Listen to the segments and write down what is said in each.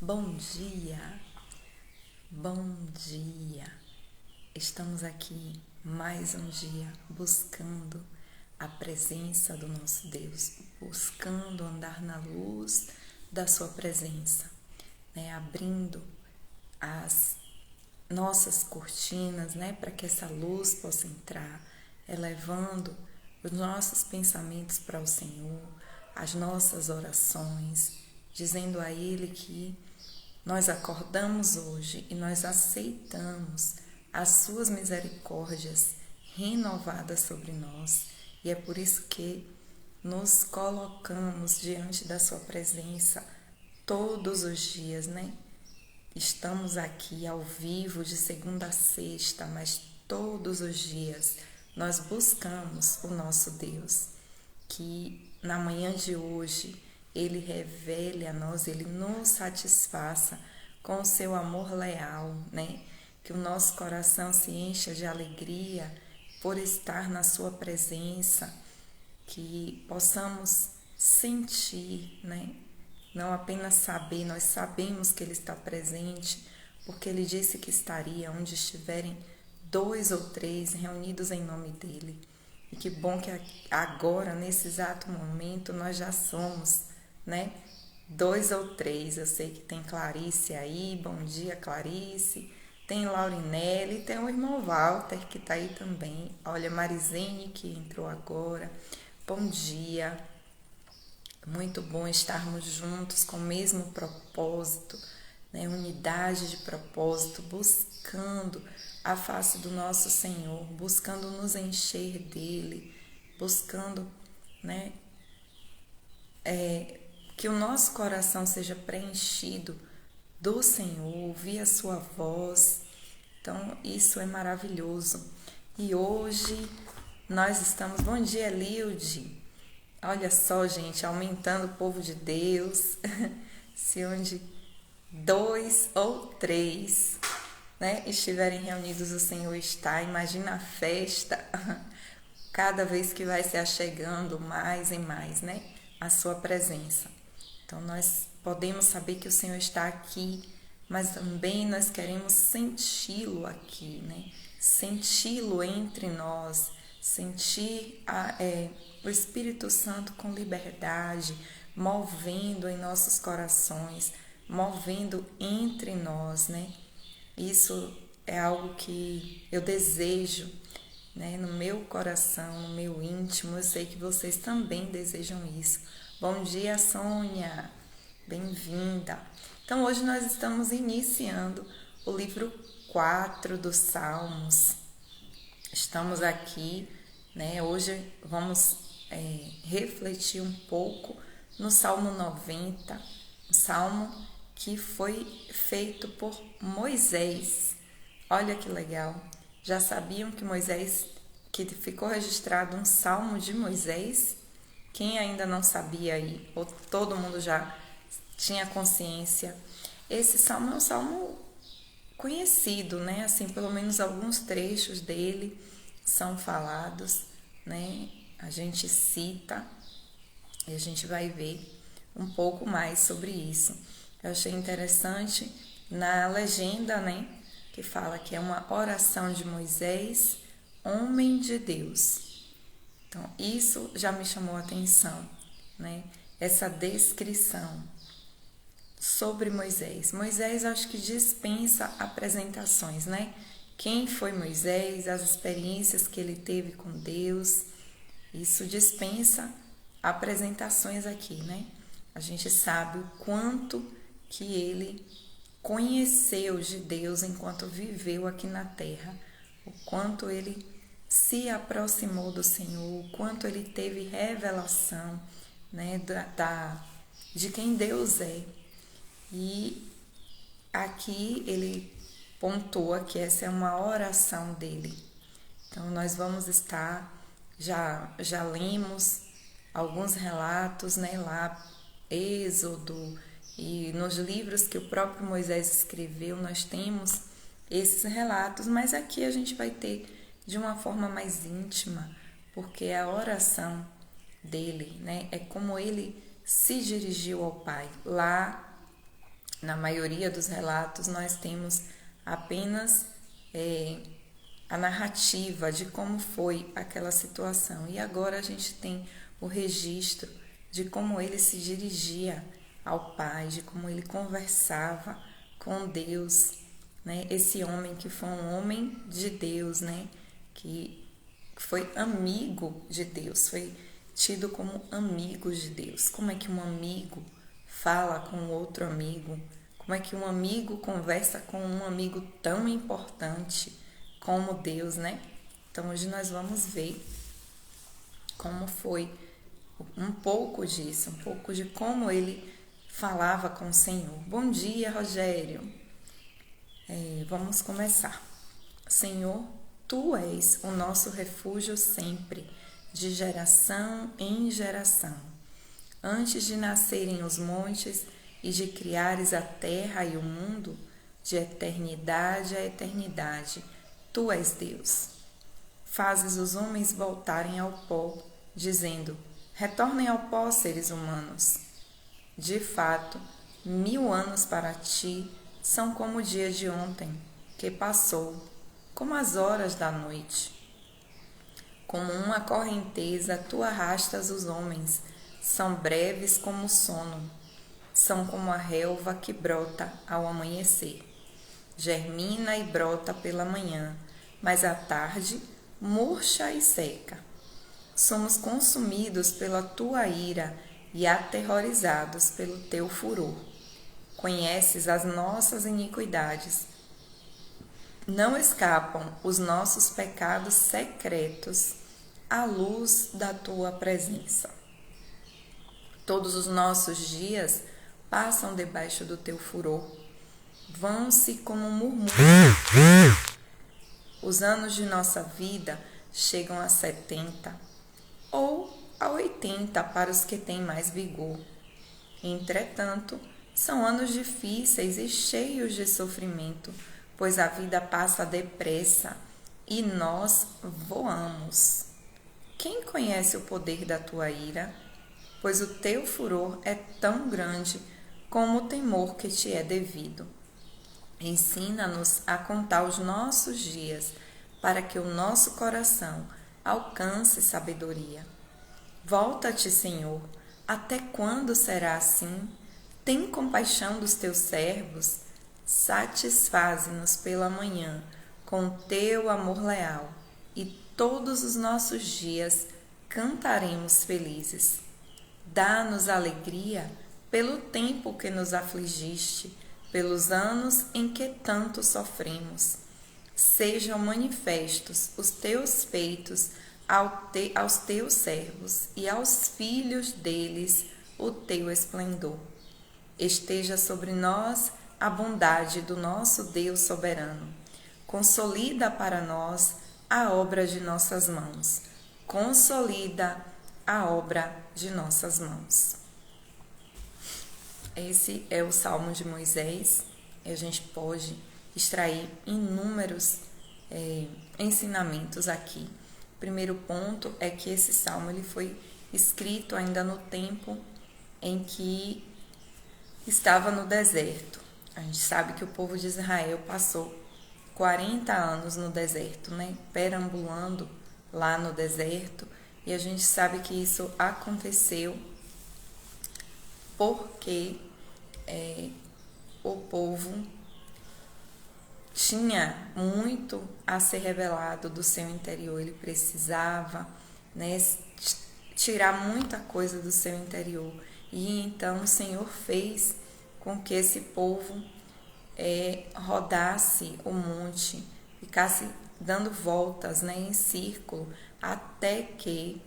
Bom dia, bom dia. Estamos aqui mais um dia buscando a presença do nosso Deus, buscando andar na luz da sua presença, né? Abrindo as nossas cortinas, né? Para que essa luz possa entrar, elevando os nossos pensamentos para o Senhor, as nossas orações, dizendo a Ele que nós acordamos hoje e nós aceitamos as suas misericórdias renovadas sobre nós, e é por isso que nos colocamos diante da sua presença todos os dias, né? Estamos aqui ao vivo de segunda a sexta, mas todos os dias nós buscamos o nosso Deus, que na manhã de hoje Ele revele a nós, Ele nos satisfaça com o seu amor leal, né? Que o nosso coração se encha de alegria por estar na sua presença, que possamos sentir, né? Não apenas saber, nós sabemos que Ele está presente, porque Ele disse que estaria onde estiverem 2 ou 3 reunidos em nome dEle. E que bom que agora, nesse exato momento, nós já somos, né? 2 ou 3. Eu sei que tem Clarice aí, bom dia, Clarice. Tem Laurinelli, tem o irmão Walter que está aí também. Olha, Marizene que entrou agora. Bom dia. Muito bom estarmos juntos com o mesmo propósito, né? Unidade de propósito, buscando a face do nosso Senhor, buscando nos encher dele, buscando, né, que o nosso coração seja preenchido do Senhor, ouvir a sua voz. Então, isso é maravilhoso. E hoje nós estamos... Bom dia, Lilde. Olha só, gente, aumentando o povo de Deus. Se onde 2 ou 3, né, estiverem reunidos, o Senhor está. Imagina a festa, cada vez que vai se achegando mais e mais, né, a sua presença. Então, nós podemos saber que o Senhor está aqui, mas também nós queremos senti-lo aqui, né? Senti-lo entre nós, sentir o Espírito Santo com liberdade, movendo em nossos corações, movendo entre nós, né? Isso é algo que eu desejo, né? No meu coração, no meu íntimo. Eu sei que vocês também desejam isso. Bom dia, Sônia. Bem-vinda. Então, hoje nós estamos iniciando o livro 4 dos Salmos. Estamos aqui, né? Hoje vamos refletir um pouco no Salmo 90, um salmo que foi feito por Moisés. Olha que legal. Já sabiam que que ficou registrado um salmo de Moisés? Quem ainda não sabia aí, ou todo mundo já tinha consciência? Esse salmo é um salmo conhecido, né? Assim, pelo menos alguns trechos dele são falados, né? A gente cita e a gente vai ver um pouco mais sobre isso. Eu achei interessante na legenda, né? Que fala que é uma oração de Moisés, homem de Deus. Então, isso já me chamou a atenção, né? Essa descrição sobre Moisés. Moisés, acho que dispensa apresentações, né? Quem foi Moisés, as experiências que ele teve com Deus, isso dispensa apresentações aqui, né? A gente sabe o quanto que ele conheceu de Deus enquanto viveu aqui na terra, o quanto ele se aproximou do Senhor, o quanto ele teve revelação, né, de quem Deus é. E aqui ele pontua que essa é uma oração dele. Então nós vamos estar, já lemos alguns relatos, né, lá, Êxodo, e nos livros que o próprio Moisés escreveu, nós temos esses relatos, mas aqui a gente vai ter de uma forma mais íntima, porque a oração dele, né, é como ele se dirigiu ao Pai. Lá Na maioria dos relatos, nós temos apenas a narrativa de como foi aquela situação. E agora a gente tem o registro de como ele se dirigia ao Pai, de como ele conversava com Deus, né? Esse homem que foi um homem de Deus, né? Que foi amigo de Deus, foi tido como amigo de Deus. Como é que um amigo fala com outro amigo? Como é que um amigo conversa com um amigo tão importante como Deus, né? Então hoje nós vamos ver como foi um pouco disso, um pouco de como ele falava com o Senhor. Bom dia, Rogério. Vamos começar. Senhor, Tu és o nosso refúgio sempre, de geração em geração. Antes de nascerem os montes e de criares a terra e o mundo, de eternidade a eternidade, Tu és Deus. Fazes os homens voltarem ao pó, dizendo: retornem ao pó, seres humanos. De fato, 1000 anos para ti são como o dia de ontem, que passou, como as horas da noite. Como uma correnteza, tu arrastas os homens, são breves como o sono, são como a relva que brota ao amanhecer. Germina e brota pela manhã, mas à tarde murcha e seca. Somos consumidos pela tua ira e aterrorizados pelo teu furor. Conheces as nossas iniquidades. Não escapam os nossos pecados secretos à luz da tua presença. Todos os nossos dias passam debaixo do teu furor. Vão-se como um murmúrio. Os anos de nossa vida chegam a 70 ou a 80 para os que têm mais vigor. Entretanto, são anos difíceis e cheios de sofrimento, pois a vida passa depressa e nós voamos. Quem conhece o poder da tua ira? Pois o teu furor é tão grande como o temor que te é devido. Ensina-nos a contar os nossos dias, para que o nosso coração alcance sabedoria. Volta-te, Senhor, até quando será assim? Tem compaixão dos teus servos, satisfaze-nos pela manhã com teu amor leal, e todos os nossos dias cantaremos felizes. Dá-nos alegria pelo tempo que nos afligiste, pelos anos em que tanto sofremos. Sejam manifestos os teus feitos aos teus servos e aos filhos deles o teu esplendor. Esteja sobre nós a bondade do nosso Deus soberano. Consolida para nós a obra de nossas mãos. Consolida a obra de nossas mãos. Esse é o Salmo de Moisés. A gente pode extrair inúmeros ensinamentos aqui. O primeiro ponto é que esse salmo ele foi escrito ainda no tempo em que estava no deserto. A gente sabe que o povo de Israel passou 40 anos no deserto, né? Perambulando lá no deserto. E a gente sabe que isso aconteceu porque o povo tinha muito a ser revelado do seu interior. Ele precisava, né, tirar muita coisa do seu interior. E então o Senhor fez com que esse povo rodasse o monte, ficasse dando voltas, né, em círculo, até que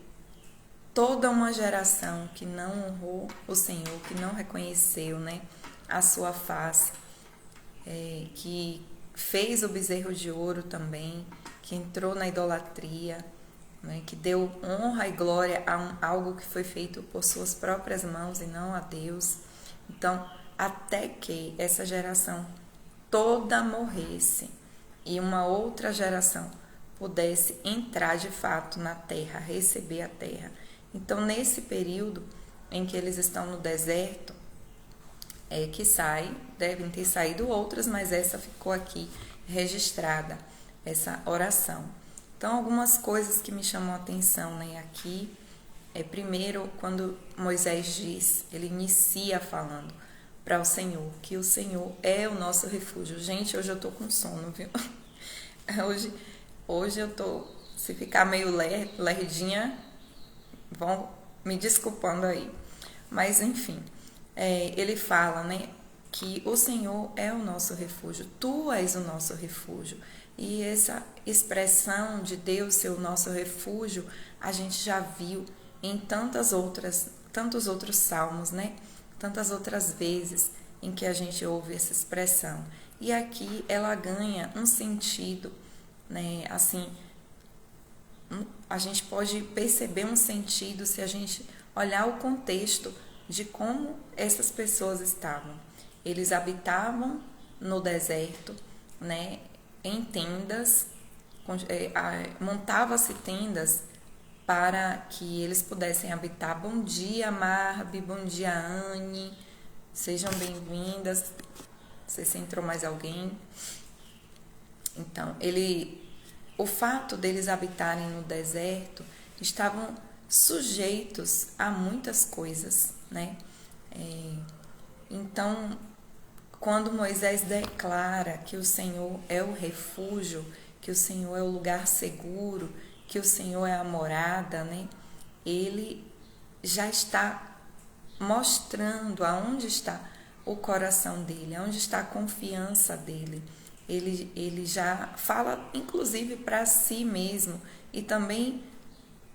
toda uma geração que não honrou o Senhor, que não reconheceu, né, a sua face, que fez o bezerro de ouro também, que entrou na idolatria, né, que deu honra e glória a algo que foi feito por suas próprias mãos e não a Deus. Então, até que essa geração toda morresse e uma outra geração pudesse entrar de fato na terra, receber a terra. Então, nesse período em que eles estão no deserto, que sai, devem ter saído outras, mas essa ficou aqui registrada, essa oração. Então, algumas coisas que me chamam a atenção, né, aqui, primeiro, quando Moisés diz, ele inicia falando para o Senhor, que o Senhor é o nosso refúgio. Gente, hoje eu tô com sono, viu? Hoje eu tô, se ficar meio lerdinha, vão me desculpando aí. Mas, enfim, ele fala, né, que o Senhor é o nosso refúgio, tu és o nosso refúgio. E essa expressão de Deus ser o nosso refúgio, a gente já viu em tantos outros salmos, né? Tantas outras vezes em que a gente ouve essa expressão. E aqui ela ganha um sentido, né? Assim, a gente pode perceber um sentido se a gente olhar o contexto de como essas pessoas estavam. Eles habitavam no deserto, né? Em tendas, montava-se tendas para que eles pudessem habitar. Bom dia, Marbi, bom dia, Anne, sejam bem-vindas. Não sei se entrou mais alguém. Então, o fato deles habitarem no deserto, estavam sujeitos a muitas coisas, né? Então, quando Moisés declara que o Senhor é o refúgio, que o Senhor é o lugar seguro, que o Senhor é a morada, né? Ele já está mostrando aonde está o coração dele, aonde está a confiança dele. Ele já fala, inclusive, para si mesmo e também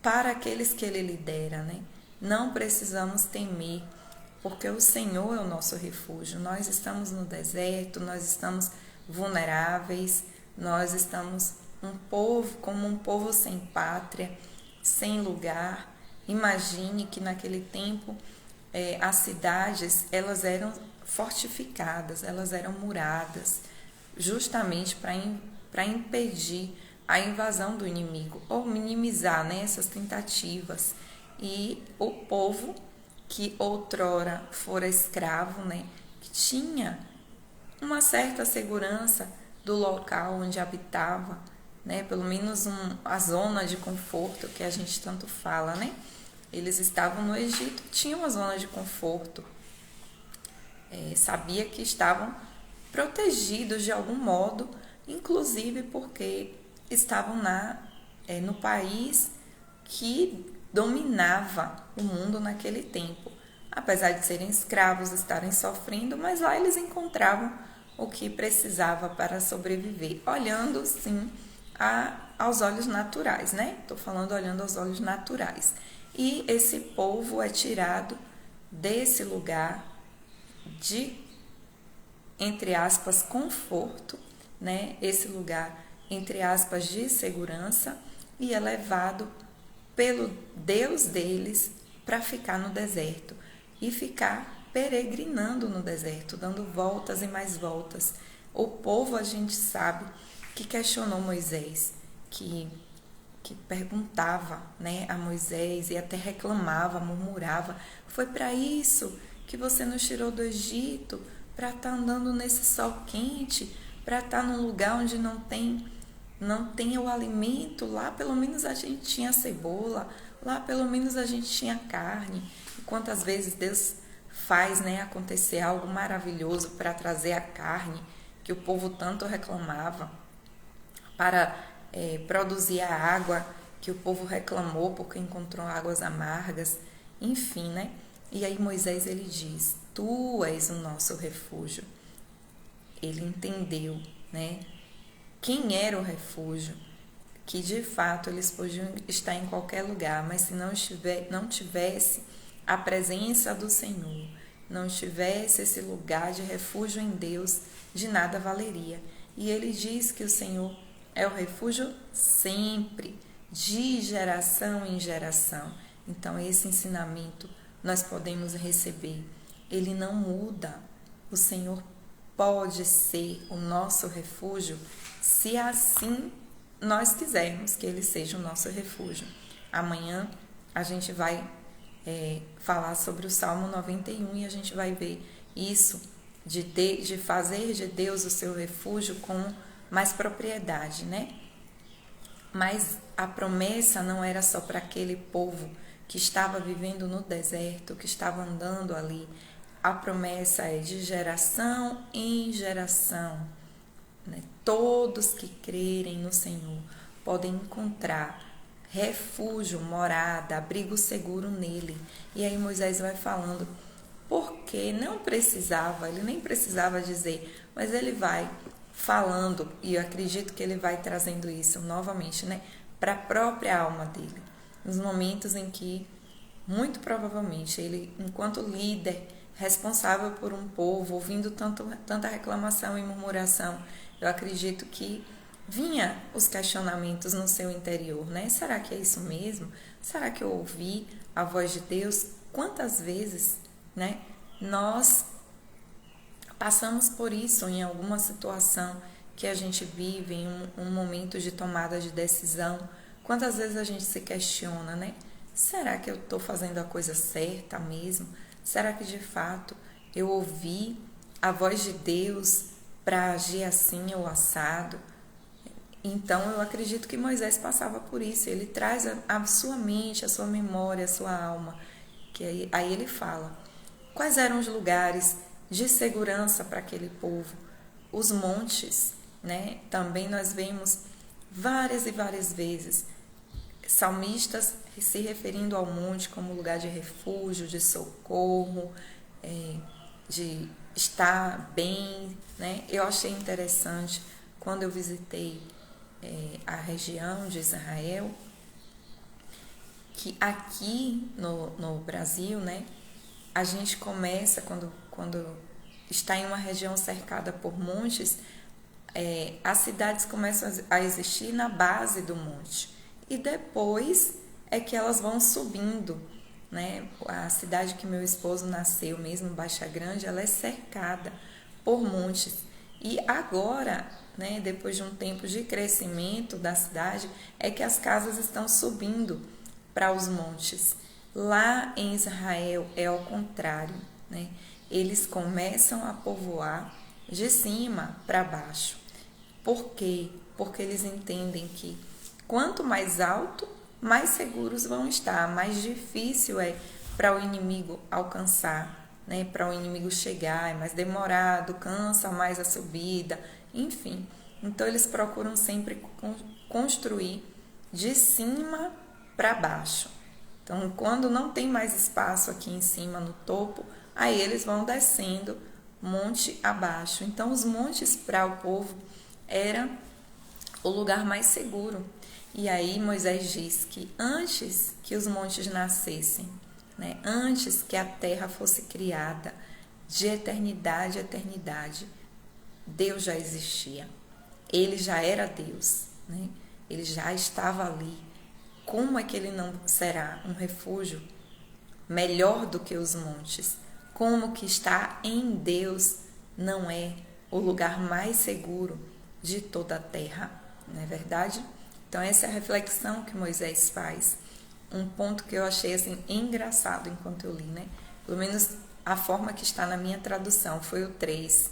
para aqueles que ele lidera, né? Não precisamos temer, porque o Senhor é o nosso refúgio. Nós estamos no deserto, nós estamos vulneráveis, nós estamos como um povo sem pátria, sem lugar. Imagine que naquele tempo as cidades, elas eram fortificadas, elas eram muradas, justamente para impedir a invasão do inimigo, ou minimizar, né, essas tentativas. E o povo que outrora fora escravo, né, que tinha uma certa segurança do local onde habitava, né, pelo menos a zona de conforto que a gente tanto fala, né? Eles estavam no Egito, tinham uma zona de conforto, sabia que estavam protegidos de algum modo, inclusive porque estavam no país que dominava o mundo naquele tempo. Apesar de serem escravos, estarem sofrendo, mas lá eles encontravam o que precisava para sobreviver, olhando sim aos olhos naturais, né? Estou falando olhando aos olhos naturais. E esse povo é tirado desse lugar de, entre aspas, conforto, né? Esse lugar, entre aspas, de segurança, e é levado pelo Deus deles para ficar no deserto e ficar peregrinando no deserto, dando voltas e mais voltas. O povo, a gente sabe, que questionou Moisés, que perguntava, né, a Moisés e até reclamava, murmurava: foi para isso que você nos tirou do Egito, para estar andando nesse sol quente, para estar num lugar onde não tem o alimento. Lá pelo menos a gente tinha cebola, lá pelo menos a gente tinha carne. E quantas vezes Deus faz, né, acontecer algo maravilhoso para trazer a carne que o povo tanto reclamava, para produzir a água que o povo reclamou porque encontrou águas amargas, enfim, né? E aí Moisés, ele diz: tu és o nosso refúgio. Ele entendeu, né, quem era o refúgio, que de fato eles podiam estar em qualquer lugar, mas se não tivesse a presença do Senhor, não tivesse esse lugar de refúgio em Deus, de nada valeria. E ele diz que o Senhor é o refúgio sempre, de geração em geração. Então, esse ensinamento nós podemos receber. Ele não muda. O Senhor pode ser o nosso refúgio se assim nós quisermos que Ele seja o nosso refúgio. Amanhã a gente vai falar sobre o Salmo 91 e a gente vai ver isso, de fazer de Deus o seu refúgio com mais propriedade, né? Mas a promessa não era só para aquele povo que estava vivendo no deserto, que estava andando ali. A promessa é de geração em geração, né? Todos que crerem no Senhor podem encontrar refúgio, morada, abrigo seguro nele. E aí Moisés vai falando, porque não precisava, ele nem precisava dizer, mas ele vai falando, e eu acredito que ele vai trazendo isso novamente, né, para a própria alma dele. Nos momentos em que, muito provavelmente, ele, enquanto líder, responsável por um povo, ouvindo tanta reclamação e murmuração, eu acredito que vinha os questionamentos no seu interior, né? Será que é isso mesmo? Será que eu ouvi a voz de Deus? Quantas vezes, né, nós passamos por isso em alguma situação que a gente vive, em um momento de tomada de decisão? Quantas vezes a gente se questiona, né? Será que eu estou fazendo a coisa certa mesmo? Será que de fato eu ouvi a voz de Deus para agir assim ou assado? Então eu acredito que Moisés passava por isso. Ele traz a sua mente, a sua memória, a sua alma. Que aí ele fala quais eram os lugares de segurança para aquele povo. Os montes, né? Também nós vemos várias e várias vezes salmistas se referindo ao monte como lugar de refúgio, de socorro, de estar bem, né? Eu achei interessante quando eu visitei a região de Israel, que aqui no Brasil, né, a gente começa, quando está em uma região cercada por montes, as cidades começam a existir na base do monte. E depois é que elas vão subindo, né? A cidade que meu esposo nasceu mesmo, Baixa Grande, ela é cercada por montes. E agora, né, depois de um tempo de crescimento da cidade, é que as casas estão subindo para os montes. Lá em Israel é ao contrário, né? Eles começam a povoar de cima para baixo. Por quê? Porque eles entendem que quanto mais alto, mais seguros vão estar, mais difícil é para o inimigo alcançar, né? Para o inimigo chegar, é mais demorado, cansa mais a subida, enfim. Então eles procuram sempre construir de cima para baixo. Então, quando não tem mais espaço aqui em cima, no topo, aí eles vão descendo monte abaixo. Então, os montes para o povo era o lugar mais seguro. E aí Moisés diz que antes que os montes nascessem, né, antes que a terra fosse criada, de eternidade a eternidade, Deus já existia. Ele já era Deus, né? Ele já estava ali. Como é que ele não será um refúgio melhor do que os montes? Como que estar em Deus não é o lugar mais seguro de toda a terra, não é verdade? Então essa é a reflexão que Moisés faz. Um ponto que eu achei assim engraçado enquanto eu li, né? Pelo menos a forma que está na minha tradução foi o 3,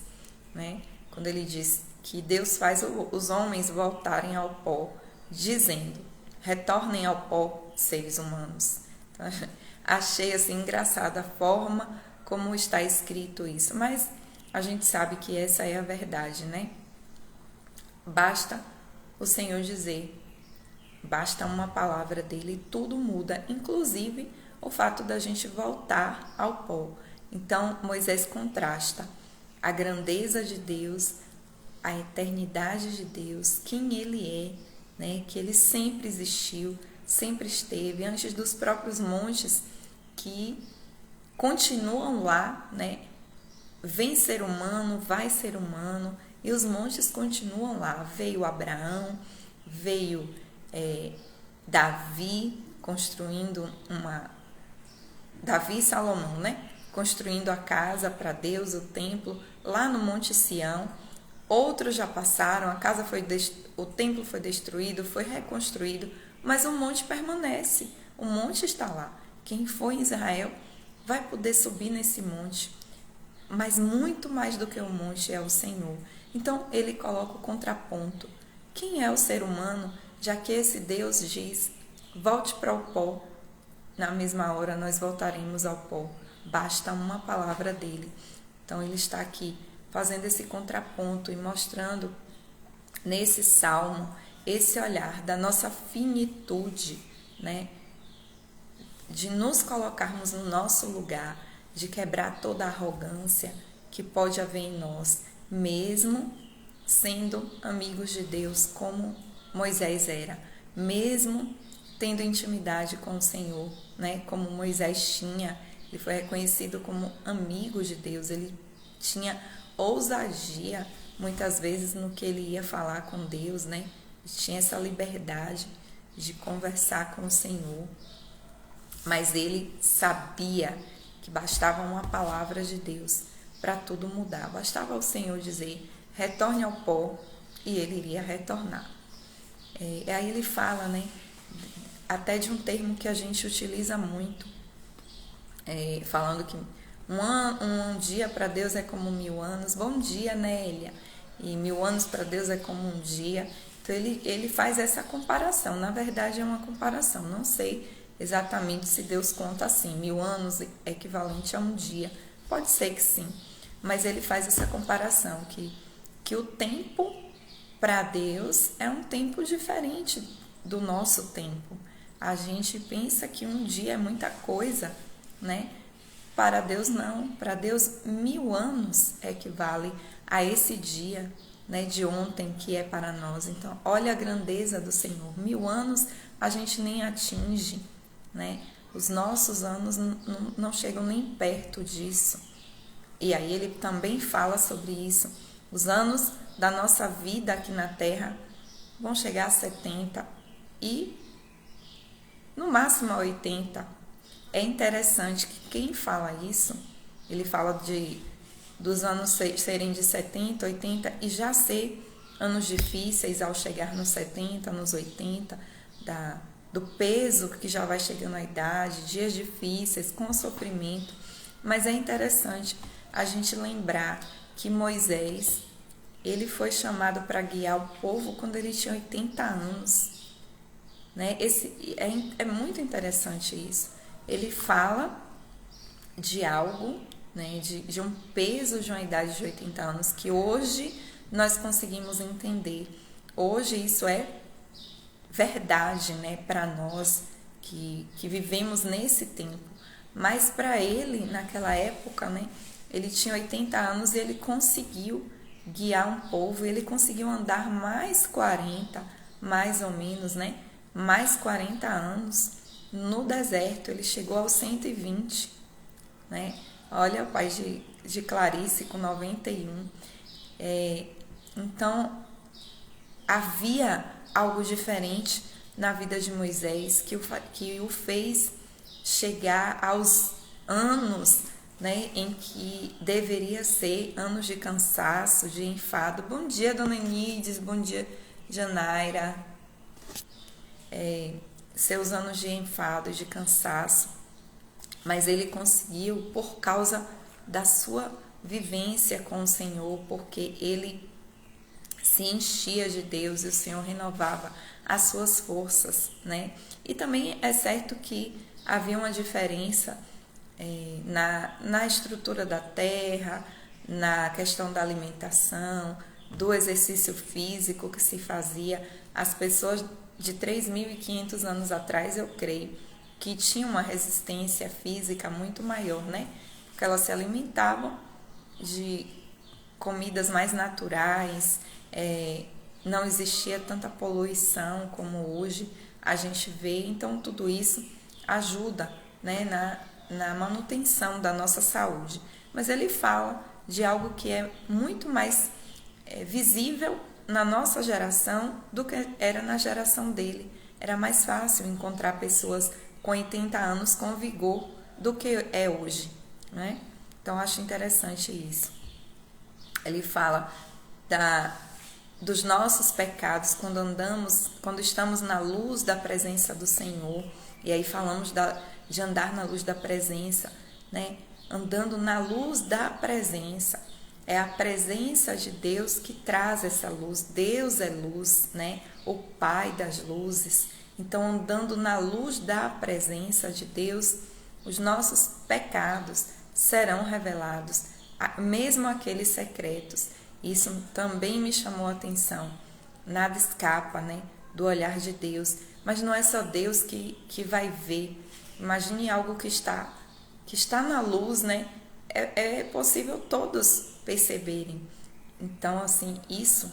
né? Quando ele diz que Deus faz os homens voltarem ao pó, dizendo: retornem ao pó, seres humanos. Então, achei assim engraçada a forma como está escrito isso, mas a gente sabe que essa é a verdade, né? Basta o Senhor dizer, basta uma palavra dele e tudo muda, inclusive o fato da gente voltar ao pó. Então Moisés contrasta a grandeza de Deus, a eternidade de Deus, quem ele é, né? Que ele sempre existiu, sempre esteve, antes dos próprios montes que continuam lá, né? Vem ser humano, vai ser humano, e os montes continuam lá. Veio Abraão, veio Davi construindo Davi e Salomão, né? Construindo a casa para Deus, o templo, lá no Monte Sião. Outros já passaram, o templo foi destruído, foi reconstruído, mas o monte permanece, o monte está lá. Quem for em Israel vai poder subir nesse monte. mas muito mais do que o monte é o Senhor. Então ele coloca o contraponto. Quem é o ser humano, já que esse Deus diz, volte para o pó, na mesma hora nós voltaremos ao pó, basta uma palavra dele. Então ele está aqui fazendo esse contraponto e mostrando nesse salmo esse olhar da nossa finitude, né? De nos colocarmos no nosso lugar, de quebrar toda a arrogância que pode haver em nós, mesmo sendo amigos de Deus como Moisés era, mesmo tendo intimidade com o Senhor, né? Como Moisés tinha, ele foi reconhecido como amigo de Deus, ele tinha ousadia muitas vezes no que ele ia falar com Deus, né? Ele tinha essa liberdade de conversar com o Senhor, mas ele sabia que bastava uma palavra de Deus para tudo mudar. Bastava o Senhor dizer, retorne ao pó, e ele iria retornar. Aí ele fala, né, até de um termo que a gente utiliza muito, falando que um dia para Deus é como 1000 anos. Bom dia, Nélia. E 1000 anos para Deus é como um dia. Então ele faz essa comparação. Na verdade é uma comparação. Não sei exatamente se Deus conta assim, 1000 anos é equivalente a um dia. Pode ser que sim. Mas ele faz essa comparação, que o tempo para Deus é um tempo diferente do nosso tempo. A gente pensa que um dia é muita coisa, né? Para Deus não. Para Deus 1000 anos equivale a esse dia, né, de ontem que é para nós. Então, olha a grandeza do Senhor. 1000 anos a gente nem atinge, né? Os nossos anos não chegam nem perto disso. E aí ele também fala sobre isso. Os anos da nossa vida aqui na Terra vão chegar a 70 e no máximo a 80. É interessante que quem fala isso, ele fala dos anos serem de 70, 80 e já ser anos difíceis ao chegar nos 70, nos 80, do peso que já vai chegando à idade, dias difíceis, com sofrimento. Mas é interessante a gente lembrar que Moisés, ele foi chamado para guiar o povo quando ele tinha 80 anos. Né? É muito interessante isso. Ele fala de algo, né, de um peso de uma idade de 80 anos que hoje nós conseguimos entender. Hoje isso é verdade, né, para nós que vivemos nesse tempo. Mas para ele, naquela época, né, ele tinha 80 anos e ele conseguiu guiar um povo, ele conseguiu andar mais 40, mais ou menos, né, mais 40 anos no deserto. Ele chegou aos 120, né? Olha o pai de Clarice com 91. Então, havia algo diferente na vida de Moisés que o fez chegar aos anos, né, em que deveria ser anos de cansaço, de enfado. Bom dia, dona Enides, bom dia, Janaira. Seus anos de enfado, de cansaço, mas ele conseguiu por causa da sua vivência com o Senhor, porque ele se enchia de Deus e o Senhor renovava as suas forças, né? E também é certo que havia uma diferença na estrutura da terra, na questão da alimentação, do exercício físico que se fazia. As pessoas de 3.500 anos atrás, eu creio, que tinham uma resistência física muito maior, né? Porque elas se alimentavam de comidas mais naturais, não existia tanta poluição como hoje a gente vê. Então, tudo isso ajuda, né, na manutenção da nossa saúde. Mas ele fala de algo que é muito mais visível na nossa geração do que era na geração dele. Era mais fácil encontrar pessoas com 80 anos com vigor do que é hoje, né? Então, acho interessante isso. Ele fala dos nossos pecados quando estamos na luz da presença do Senhor. E aí falamos de andar na luz da presença, né? andando na luz da presença. É a presença de Deus que traz essa luz. Deus é luz, né? O Pai das luzes. Então, andando na luz da presença de Deus, os nossos pecados serão revelados, mesmo aqueles secretos. Isso também me chamou a atenção. Nada escapa, né, do olhar de Deus. Mas não é só Deus que vai ver. Imagine algo que está na luz, né? É possível todos perceberem. Então, assim, isso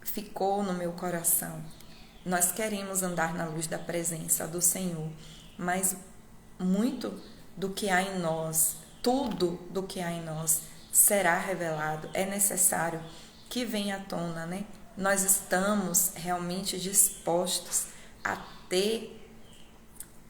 ficou no meu coração. Nós queremos andar na luz da presença do Senhor, mas muito do que há em nós, tudo do que há em nós será revelado. É necessário que venha à tona, né? Nós estamos realmente dispostos a ter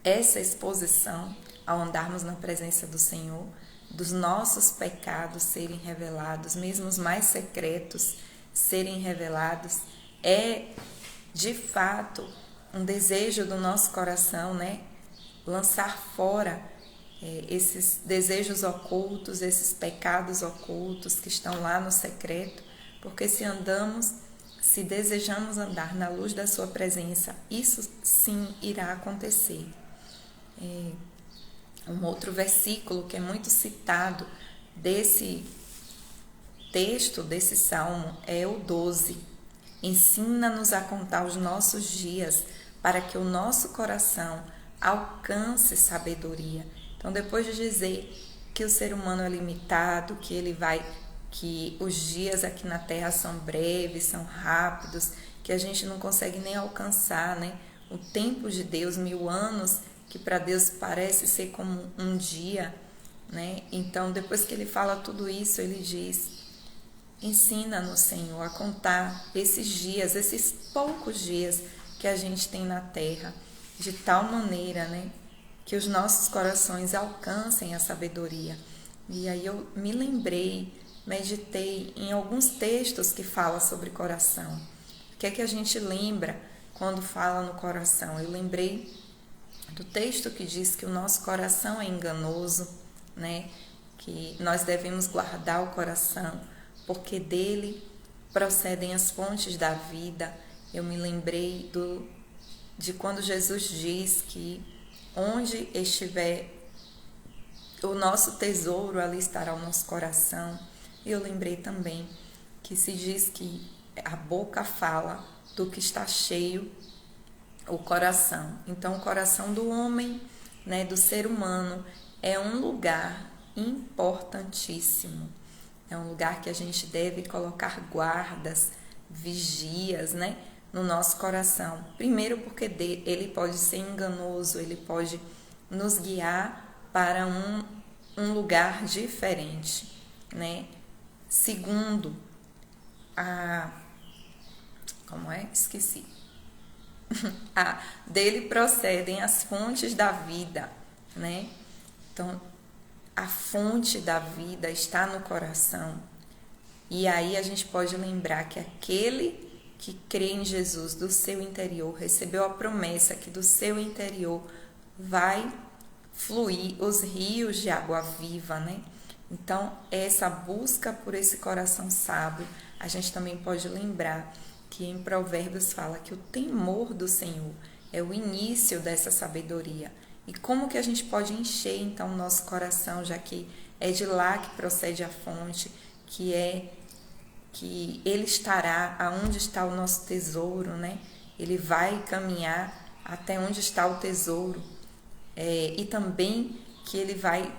essa exposição ao andarmos na presença do Senhor, dos nossos pecados serem revelados, mesmo os mais secretos serem revelados. É, de fato, um desejo do nosso coração, né? Lançar fora esses desejos ocultos, esses pecados ocultos que estão lá no secreto, porque se desejamos andar na luz da sua presença, isso sim irá acontecer. Um outro versículo que é muito citado desse texto, desse salmo, é o 12. Ensina-nos a contar os nossos dias para que o nosso coração alcance sabedoria. Então, depois de dizer que o ser humano é limitado, que os dias aqui na Terra são breves, são rápidos, que a gente não consegue nem alcançar, né? O tempo de Deus, 1000 anos, que para Deus parece ser como um dia, né? Então, depois que ele fala tudo isso, ele diz: ensina-nos, Senhor, a contar esses dias, esses poucos dias que a gente tem na Terra, de tal maneira, né, que os nossos corações alcancem a sabedoria. E aí eu me lembrei, meditei em alguns textos que falam sobre coração. O que é que a gente lembra quando fala no coração? Eu lembrei do texto que diz que o nosso coração é enganoso, né? Que nós devemos guardar o coração, porque dele procedem as fontes da vida. Eu me lembrei de quando Jesus diz que onde estiver o nosso tesouro, ali estará o nosso coração. E eu lembrei também que se diz que a boca fala do que está cheio o coração. Então, o coração do homem, né, do ser humano, é um lugar importantíssimo. É um lugar que a gente deve colocar guardas, vigias, né, no nosso coração. Primeiro, porque ele pode ser enganoso, ele pode nos guiar para um lugar diferente, né? Segundo, esqueci. Dele procedem as fontes da vida, né? Então, a fonte da vida está no coração. E aí a gente pode lembrar que aquele que crê em Jesus do seu interior recebeu a promessa que do seu interior vai fluir os rios de água viva, né? Então, essa busca por esse coração sábio, a gente também pode lembrar que em Provérbios fala que o temor do Senhor é o início dessa sabedoria. E como que a gente pode encher, então, o nosso coração, já que é de lá que procede a fonte, que ele estará aonde está o nosso tesouro, né? Ele vai caminhar até onde está o tesouro. E também que ele vai...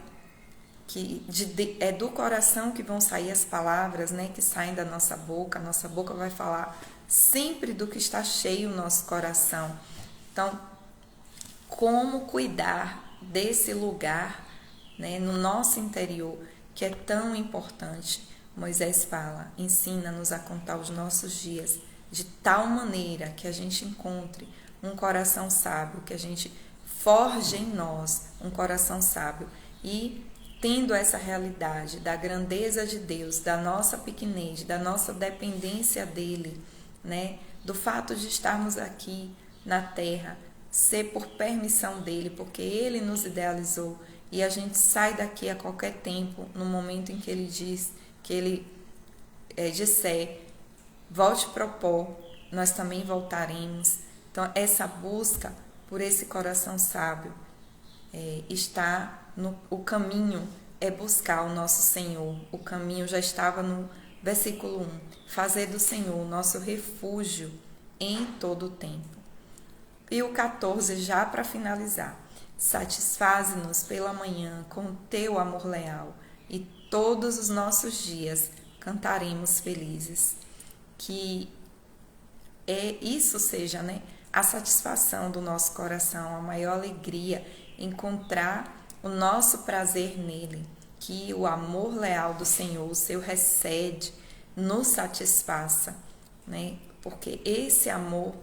é do coração que vão sair as palavras, né, que saem da nossa boca. A nossa boca vai falar sempre do que está cheio o nosso coração. Então, como cuidar desse lugar, né, no nosso interior, que é tão importante? Moisés fala: ensina-nos a contar os nossos dias de tal maneira que a gente encontre um coração sábio, que a gente forje em nós um coração sábio. E tendo essa realidade da grandeza de Deus, da nossa pequenez, da nossa dependência dele, né, do fato de estarmos aqui na terra, ser por permissão dele, porque ele nos idealizou e a gente sai daqui a qualquer tempo, no momento em que ele diz, que ele disser, volte pro pó, nós também voltaremos. Então, essa busca por esse coração sábio está no o caminho, é buscar o nosso Senhor. O caminho já estava no versículo 1, fazer do Senhor o nosso refúgio em todo o tempo. E o 14, já para finalizar, satisfaze-nos pela manhã com teu amor leal, e todos os nossos dias cantaremos felizes. Que isso seja, né, a satisfação do nosso coração, a maior alegria, encontrar o nosso prazer nele, que o amor leal do Senhor, o seu recede, nos satisfaça, né? Porque esse amor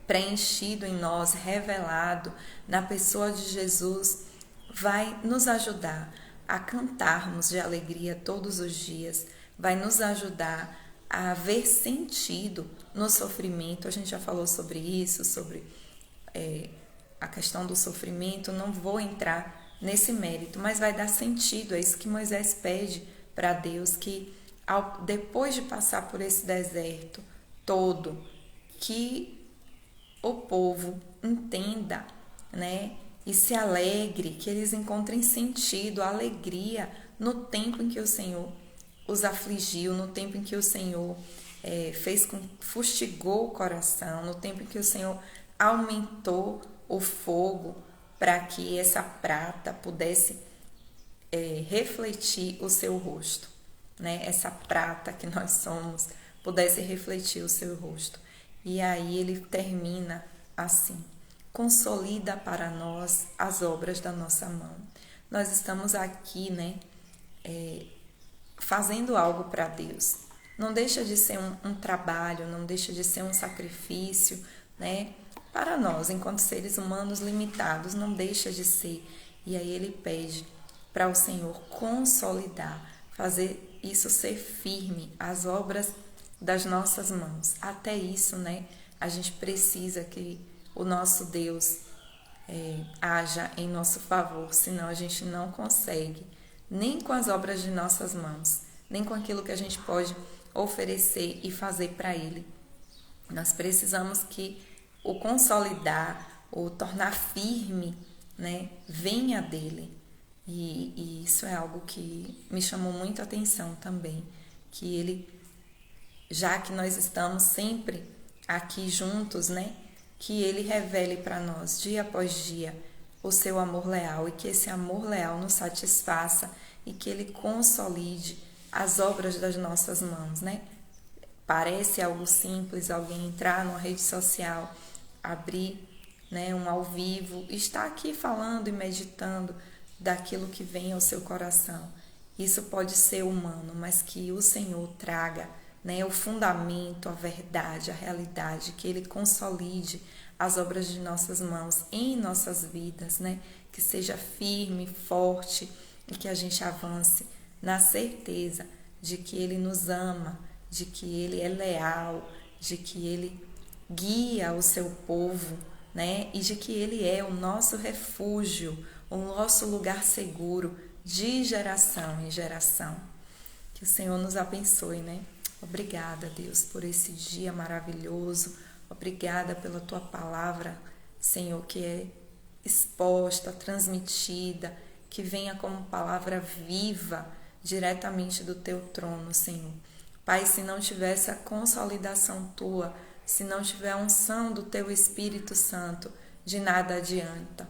preenchido em nós, revelado na pessoa de Jesus, vai nos ajudar a cantarmos de alegria todos os dias, vai nos ajudar a ver sentido no sofrimento. A gente já falou sobre isso, sobre a questão do sofrimento, não vou entrar nesse mérito, mas vai dar sentido, é isso que Moisés pede para Deus, que depois de passar por esse deserto todo, que o povo entenda, né, e se alegre, que eles encontrem sentido, alegria no tempo em que o Senhor os afligiu, no tempo em que o Senhor fustigou o coração, no tempo em que o Senhor aumentou o fogo para que essa prata pudesse refletir o seu rosto, né? Essa prata que nós somos pudesse refletir o seu rosto. E aí ele termina assim: consolida para nós as obras da nossa mão. Nós estamos aqui, né, fazendo algo para Deus. Não deixa de ser um trabalho, não deixa de ser um sacrifício, né? Para nós, enquanto seres humanos limitados, não deixa de ser. E aí ele pede para o Senhor consolidar, fazer isso ser firme, as obras das nossas mãos. Até isso, né? A gente precisa que o nosso Deus haja em nosso favor, senão a gente não consegue, nem com as obras de nossas mãos, nem com aquilo que a gente pode oferecer e fazer para Ele. Nós precisamos que o consolidar, o tornar firme, né, venha dele. E isso é algo que me chamou muito a atenção também, que ele, já que nós estamos sempre aqui juntos, né, que ele revele para nós, dia após dia, o seu amor leal, e que esse amor leal nos satisfaça e que ele consolide as obras das nossas mãos, né? Parece algo simples, alguém entrar numa rede social, abrir, né, um ao vivo, estar aqui falando e meditando daquilo que vem ao seu coração. Isso pode ser humano, mas que o Senhor traga, né, o fundamento, a verdade, a realidade, que Ele consolide as obras de nossas mãos em nossas vidas, né? Que seja firme, forte e que a gente avance na certeza de que Ele nos ama, de que Ele é leal, de que Ele guia o seu povo, né? E de que Ele é o nosso refúgio, o nosso lugar seguro de geração em geração. Que o Senhor nos abençoe, né? Obrigada, Deus, por esse dia maravilhoso. Obrigada pela Tua palavra, Senhor, que é exposta, transmitida, que venha como palavra viva diretamente do Teu trono, Senhor. Pai, se não tiver essa consolidação Tua, se não tiver a unção do Teu Espírito Santo, de nada adianta.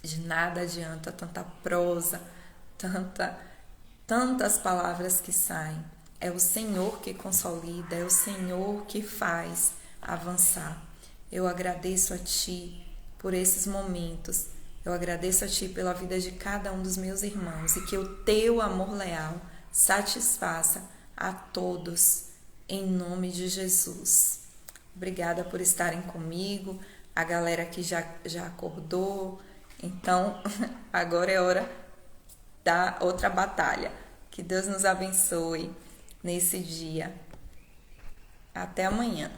De nada adianta tanta prosa, tantas palavras que saem. É o Senhor que consolida, é o Senhor que faz avançar. Eu agradeço a Ti por esses momentos. Eu agradeço a Ti pela vida de cada um dos meus irmãos e que o Teu amor leal satisfaça a todos, em nome de Jesus. Obrigada por estarem comigo, a galera que já acordou. Então, agora é hora da outra batalha. Que Deus nos abençoe nesse dia. Até amanhã.